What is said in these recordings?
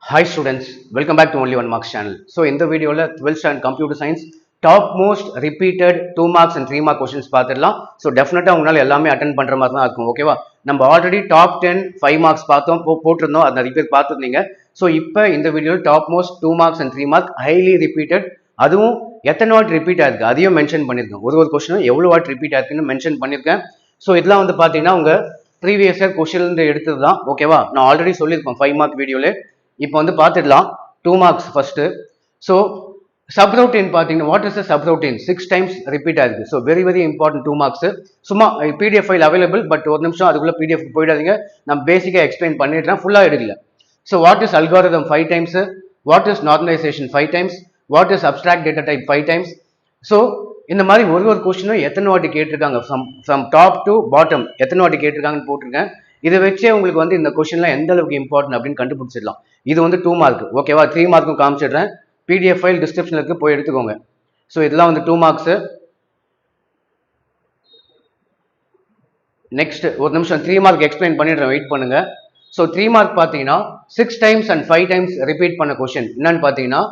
Hi students, welcome back to Only One Marks channel. So in the video, 12th standard computer science topmost repeated 2 marks and 3 mark questions பார்த்துடலாம். So definitely உங்களால எல்லாமே attend பண்ற மாதிரி தான் இருக்கும். ஓகேவா? நம்ம ஆல்ரெடி டாப் 10 5 marks பார்த்தோம் போட்டிருந்தோம். அது நிறைய பேர் பார்த்துருந்தீங்க. ஸோ இப்போ இந்த வீடியோவில் top most 2 marks and 3 mark highly repeated, அதுவும் எத்தனை வாட் ரிப்பீட் ஆயிருக்கு அதையும் மென்ஷன் பண்ணியிருக்கேன். ஒரு கொஸ்டினும் எவ்வளோ வாட் ரிப்பீட் ஆயிருக்குன்னு மென்ஷன் பண்ணியிருக்கேன். ஸோ இதெல்லாம் வந்து பார்த்தீங்கன்னா உங்க ப்ரீவியஸ் இயர் கொஸ்டின் எடுத்தது தான். ஓகேவா? நான் ஆல்ரெடி சொல்லியிருப்பேன் 5 mark வீடியோவில். இப்போ வந்து பார்த்துடலாம் 2 marks ஃபர்ஸ்ட். ஸோ சப்ரூட்டின் பார்த்தீங்கன்னா what is subroutine 6 times repeat ஆயிருக்கு. So very very important 2 marks. சும்மா பிடிஎஃப் ஃபைல் அவைலபிள், பட் ஒரு நிமிஷம் அதுக்குள்ள பிடிஎஃப் போயிடாதீங்க. நான் பேசிக்காக எக்ஸ்பிளைன் பண்ணிடுறேன், ஃபுல்லாக எடுக்கல. So what is algorithm 5 times, what is normalisation 5 times, what is abstract data type 5 times. So இந்த மாதிரி ஒரு கொஸ்டினும் எத்தனை வாட்டி கேட்டிருக்காங்க ஃப்ரம் டாப் டு பாட்டம் எத்தனை வாட்டி கேட்டிருக்காங்கன்னு போட்டிருக்கேன். இதை வச்சே உங்களுக்கு வந்து இந்த கொஸ்டின்லாம் எந்த அளவுக்கு இம்பார்ட்டன்ட் அப்படின்னு கண்டுபிடிச்சிடலாம். இது வந்து 2 mark. ஓகேவா? 3 mark காமிச்சிடுறேன். பிடிஎஃப் ஃபைல் டிஸ்கிரிப்ஷன்ல இருக்கு, போய் எடுத்துக்கோங்க. ஸோ இதெல்லாம் வந்து 2 marks. நெக்ஸ்ட் ஒரு நிமிஷம் 3 mark எக்ஸ்பிளைன் பண்ணிடுறேன், வெயிட் பண்ணுங்க. ஸோ 3 mark பார்த்தீங்கன்னா 6 times and 5 times ரிப்பீட் பண்ண கொஸ்டின் என்னன்னு பார்த்தீங்கன்னா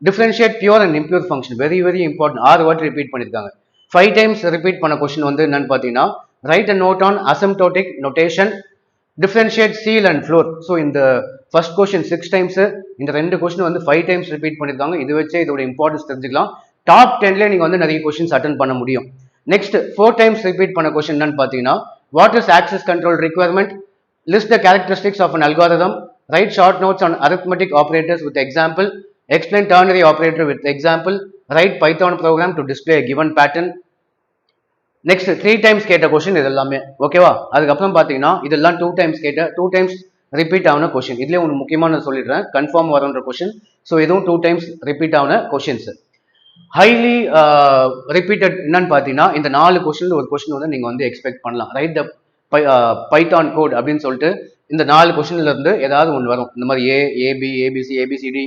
differentiate pure and impure function. Very very important. 6 வாட்டி ரிப்பீட் பண்ணியிருக்காங்க. 5 times ரிப்பீட் பண்ண கொஸ்டின் வந்து என்னன்னு பார்த்தீங்கன்னா write a note on asymptotic notation, differentiate ceil and floor. So இந்த ஃபர்ஸ்ட் கொஸ்டின் 6 times, இந்த ரெண்டு கொஸ்டின் வந்து 5 times ரிப்பீட் பண்ணியிருக்காங்க. இது வச்சே இதோட இம்பார்ட்டன்ஸ் தெரிஞ்சுக்கலாம். டாப் 10ல நீங்க வந்து நிறைய கொஸ்டின்ஸ் அட்டன் பண்ண முடியும். நெக்ஸ்ட் 4 times ரிப்பீட் பண்ண கொஸ்டின் என்னன்னு பார்த்தீங்கன்னா what is access control requirement, list the characteristics of an algorithm, write short notes on arithmetic operators with example, explain ternary operator with example, write Python program to display a given pattern. Next 3 times கேட்ட question இது எல்லாமே. ஓகேவா? அதுக்கப்புறம் பார்த்தீங்கன்னா இதெல்லாம் 2 times கேட்ட 2 times repeat ஆன question. இதுலேயே ஒன்று முக்கியமான சொல்லிடுறேன், கன்ஃபார்ம் வரும்ன்ற கொஸ்டின். ஸோ இதுவும் 2 times ரிப்பீட் ஆன கொஸ்டின்ஸ். ஹைலி ரிப்பீட்டட் என்னன்னு பார்த்தீங்கன்னா இந்த 4 கொஸ்டின் ஒரு கொஸ்டின் வந்து நீங்கள் வந்து எக்ஸ்பெக்ட் பண்ணலாம். ரைட் த பைத்தான் கோட் அப்படின்னு சொல்லிட்டு இந்த 4 கொஸ்டின்ல இருந்து ஏதாவது ஒன்று வரும். இந்த மாதிரி ஏபி ஏபிசி ஏபிசிடி,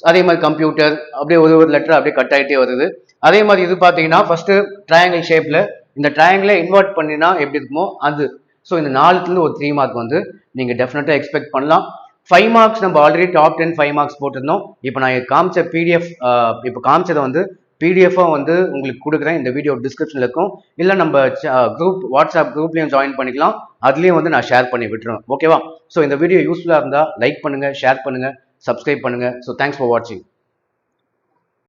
அதே மாதிரி கம்ப்யூட்டர், அப்படியே ஒரு லெட்டர் அப்படியே கட் ஆகிட்டே வருது. அதே மாதிரி இது பார்த்தீங்கன்னா ஃபர்ஸ்ட் ட்ரையாங்கிள் ஷேப்ல இந்த ட்ரையாங்கிளை இன்வெர்ட் பண்ணினா எப்படி இருக்குமோ அது. ஸோ இந்த 4த்துல ஒரு 3 mark வந்து நீங்கள் டெஃபினட்டாக எக்ஸ்பெக்ட் பண்ணலாம். 5 marks நம்ம ஆல்ரெடி டாப் 10 5 marks போட்டிருந்தோம். இப்போ நான் காமிச்ச பிடிஎஃப், இப்போ காமிச்சதை வந்து பிடிஎஃபாக வந்து உங்களுக்கு கொடுக்குறேன். இந்த வீடியோ டிஸ்கிரிப்ஷனில் இருக்கும், இல்லை நம்ம குரூப் வாட்ஸ்அப் குரூப்லேயும் ஜாயின் பண்ணிக்கலாம். அதுலேயும் வந்து நான் ஷேர் பண்ணி விட்டுருவேன். ஓகேவா? ஸோ இந்த வீடியோ யூஸ்ஃபுல்லாக இருந்தால் லைக் பண்ணுங்கள், ஷேர் பண்ணுங்கள், சப்ஸ்கிரைப் பண்ணுங்கள். ஸோ தேங்க்ஸ் ஃபார் வாட்சிங்.